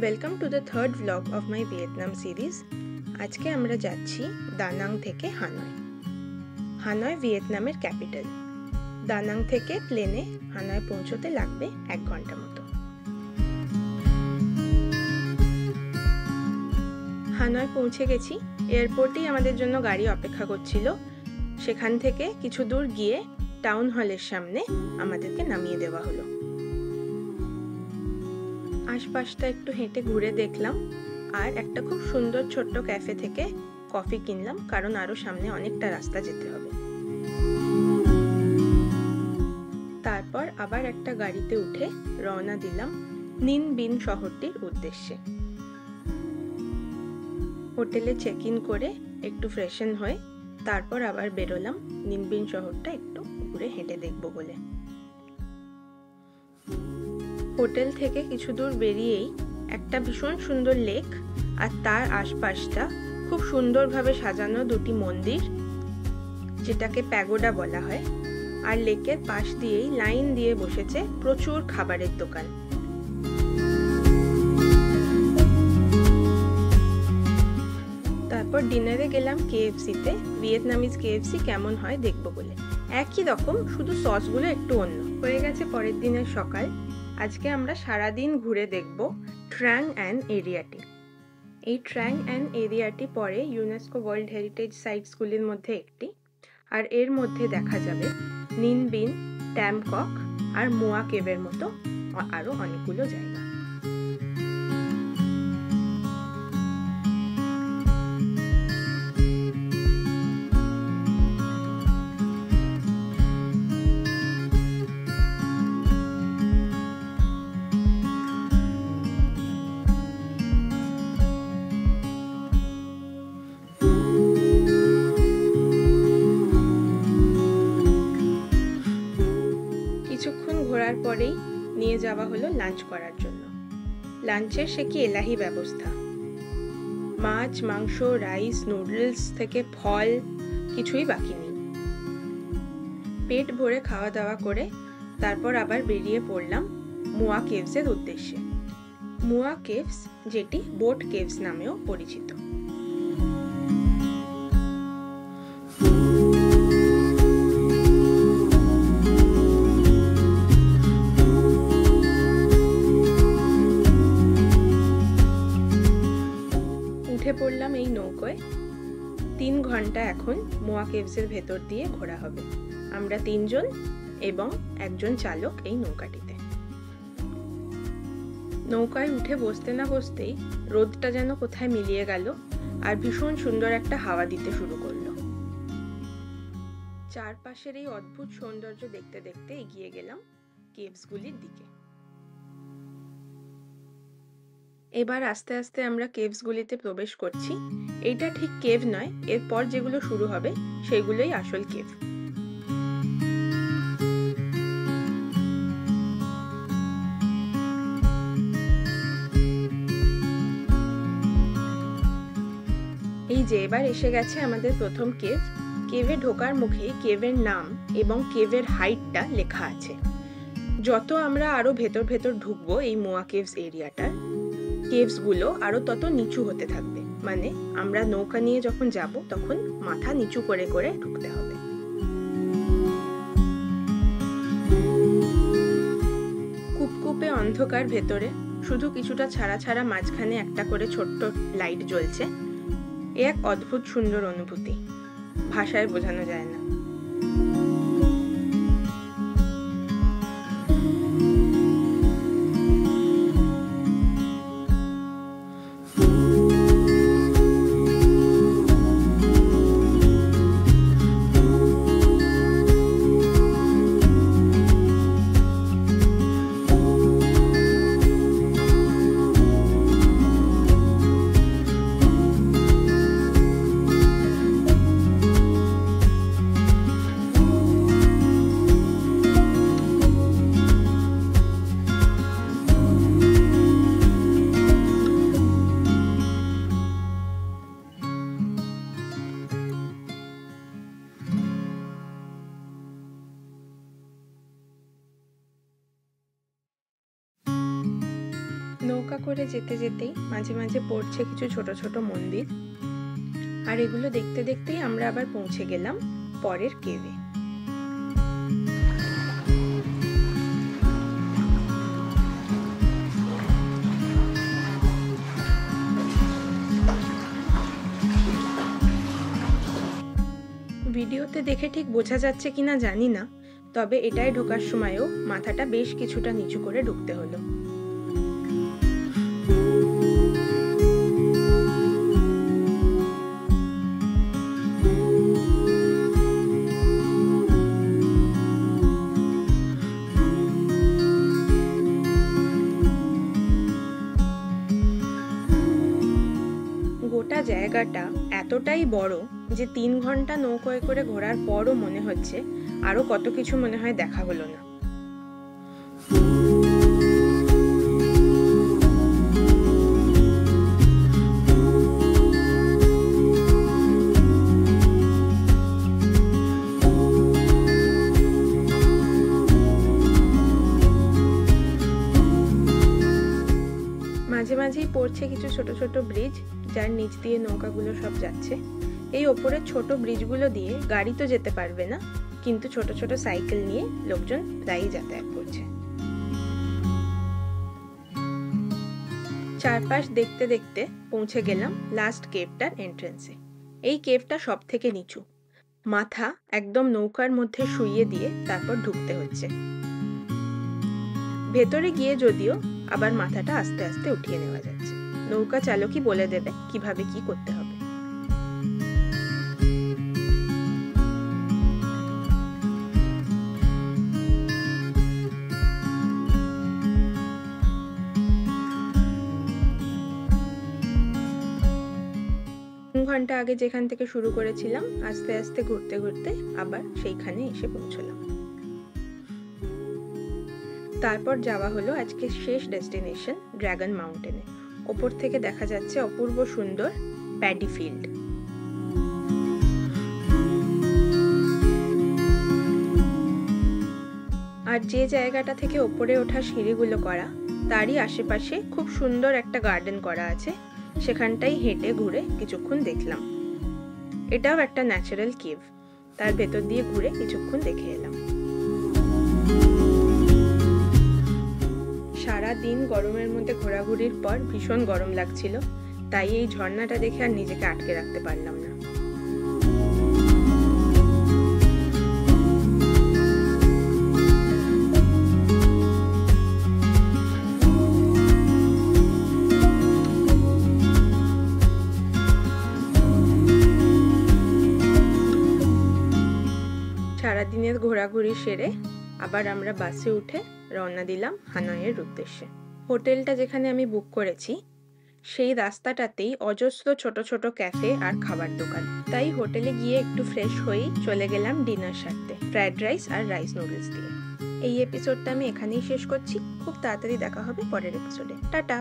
Welcome to the third vlog of my Vietnam series. আজকে আমরা যাচ্ছি দানাং থেকে হানয়। হানয় ভিয়েতনামের ক্যাপিটাল। দানাং থেকে প্লেনে হানয় পৌঁছতে লাগবে 1 ঘন্টা মতো। হানয় পৌঁছে গেছি। এয়ারপোর্টেই আমাদের জন্য গাড়ি অপেক্ষা করছিল। সেখান থেকে কিছু দূর গিয়ে টাউন হলের সামনে আমাদেরকে নামিয়ে দেওয়া হলো। আশপাশটা একটু হেঁটে ঘুরে দেখলাম আর একটা খুব সুন্দর ছোট্ট ক্যাফে থেকে কফি কিনলাম, কারণ আরো সামনে অনেকটা রাস্তা যেতে হবে। তারপর আবার একটা গাড়িতে উঠে রওনা দিলাম নিন বিন শহরটির উদ্দেশ্যে। হোটেলে চেক ইন করে একটু ফ্রেশন হয়ে তারপর আবার বেরোলাম নিন বিন শহরটা একটু ঘুরে হেঁটে দেখবো বলে। হোটেল থেকে কিছু দূর বেরিয়েই একটা ভীষণ সুন্দর লেক আর তার আশপাশটা খুব সুন্দরভাবে সাজানো দুটি মন্দির, যেটাকে প্যাগোডা বলা হয়। আর লেকের পাশ দিয়েই লাইন দিয়ে বসেছে প্রচুর খাবারের দোকান। তারপর ডিনারে গেলাম কেএফসিতে। ভিয়েতনামিজ কেএফসি কেমন হয় দেখবো বলে। একই রকম, শুধু সসগুলো একটু অন্য। হয়ে গেছে পরের দিনের সকাল। আজকে আমরা সারাদিন ঘুরে দেখব ট্র্যাং অ্যান এরিয়াটি। এই ট্র্যাং অ্যান এরিয়াটি পরে ইউনেস্কো ওয়ার্ল্ড হেরিটেজ সাইটসগুলির মধ্যে একটি। আর এর মধ্যে দেখা যাবে নিন বিন, ট্যাম কক আর মোয়া কেভের মতো আরো অনেকগুলো জায়গা। কিছুক্ষণ ঘোরার পরেই নিয়ে যাওয়া হলো লাঞ্চ করার জন্য। লাঞ্চের সে কি এলাহি ব্যবস্থা! মাছ, মাংস, রাইস, নুডলস থেকে ফল, কিছুই বাকি নেই। পেট ভরে খাওয়া দাওয়া করে তারপর আবার বেরিয়ে পড়লাম মোয়া কেভসের উদ্দেশ্যে। মোয়া কেভস, যেটি বোট কেভস নামেও পরিচিত। উঠে পড়লাম এই নৌকোয়। 3 ঘন্টা এখন মোয়া কেভসের ভেতর দিয়ে ঘোরা হবে। আমরা 3 জন এবং একজন চালক এই নৌকাটিতে। নৌকায় উঠে বসতে না বসতেই রোদটা যেন কোথায় মিলিয়ে গেল আর ভীষণ সুন্দর একটা হাওয়া দিতে শুরু করলো। চারপাশের এই অদ্ভুত সৌন্দর্য দেখতে দেখতে এগিয়ে গেলাম কেভসগুলির দিকে। এবার আস্তে আস্তে আমরা কেভসগুলিতে প্রবেশ করছি। এইটা ঠিক কেভ নয়, এরপর যেগুলো শুরু হবে সেগুলোই আসল কেভ। এই যে এবার এসে গেছে আমাদের প্রথম কেভ। কেভে ঢোকার মুখে কেভের নাম এবং কেভের হাইটটা লেখা আছে। যত আমরা আরো ভেতর ভেতর ঢুকবো এই মোয়া কেভস এরিয়াটার, কেভসগুলো আরো তত নিচু হতে থাকবে। মানে আমরা নৌকা নিয়ে যখন যাব তখন মাথা নিচু করে করে ঢুকতে হবে। কুপকুপে অন্ধকার ভেতরে শুধু কিছুটা ছাড়া ছাড়া মাঝখানে একটা করে ছোট্ট লাইট জ্বলছে। এক অদ্ভুত সুন্দর অনুভূতি, ভাষায় বোঝানো যায় না। নৌকা করে যেতে যেতেই মাঝে মাঝে পড়ছে কিছু ছোট ছোট মন্দির, আর এগুলো দেখতে দেখতেই আমরা আবার পৌঁছে গেলাম পরের কেভে। ভিডিওতে দেখে ঠিক বোঝা যাচ্ছে কিনা জানি না, তবে এটাই ঢোকার সময়ও মাথাটা বেশ কিছুটা নিচু করে ঢুকতে হলো। গোটা জায়গাটা এতটাই বড় যে 3 ঘন্টা নৌকোয় করে ঘোরার পরও মনে হচ্ছে আরো কত কিছু মনে হয় দেখা হলো না। মাঝে মাঝেই পড়ছে কিছু ছোট ছোট ব্রিজ, যার নিচ দিয়ে নৌকাগুলো সব যাচ্ছে। এই ওপরের ছোট ব্রিজগুলো দিয়ে গাড়ি তো যেতে পারবে না, কিন্তু ছোট ছোট সাইকেল নিয়ে লোকজন প্রায়ই যাতায়াত করছে। চারপাশ দেখতে দেখতে পৌঁছে গেলাম লাস্ট কেভটার এন্ট্রেন্সে। এই কেভটা সব থেকে নিচু, মাথা একদম নৌকার মধ্যে শুইয়ে দিয়ে তারপর ঢুকতে হচ্ছে। ভেতরে গিয়ে যদিও আবার মাথাটা আস্তে আস্তে উঠিয়ে নেওয়া যাচ্ছে। নৌকা চালকই বলে দেবে কিভাবে কি করতে হবে। ঘন্টা আগে যেখান থেকে শুরু করেছিলাম আস্তে আস্তে ঘুরতে ঘুরতে আবার সেইখানে এসে পৌঁছলাম। তারপর যাওয়া হলো আজকে শেষ ডেস্টিনেশন ড্রাগন মাউন্টেনে। ওপর থেকে দেখা যাচ্ছে অপূর্ব সুন্দর প্যাডি ফিল্ড। আর যে জায়গাটা থেকে ওপরে ওঠা সিঁড়িগুলো করা, তারই আশেপাশে খুব সুন্দর একটা গার্ডেন করা আছে। সেখানটাই হেঁটে ঘুরে কিছুক্ষণ দেখলাম। এটাও একটা ন্যাচারাল কেভ, তার ভেতর দিয়ে ঘুরে কিছুক্ষণ দেখে এলাম। সারা দিন গরমের মধ্যে ঘোরাঘুরির পর ভীষণ গরম লাগছিল, তাই এই ঝর্ণাটা দেখে আর নিজেকে আটকে রাখতে পারলাম না। সারাদিনের ঘোরাঘুরি সেরে আবার আমরা বাসে উঠে রওনা দিলাম হানয়ের উদ্দেশ্যে। হোটেলটা যেখানে আমি বুক করেছি সেই রাস্তাটাতেই অজস্র ছোট ছোট ক্যাফে আর খাবার দোকান, তাই হোটেলে গিয়ে একটু ফ্রেশ হয়েই চলে গেলাম ডিনার সারতে, ফ্রাইড রাইস আর রাইস নুডলস দিয়ে। এই এপিসোডটা আমি এখানেই শেষ করছি। খুব তাড়াতাড়ি দেখা হবে পরের এপিসোডে। টাটা।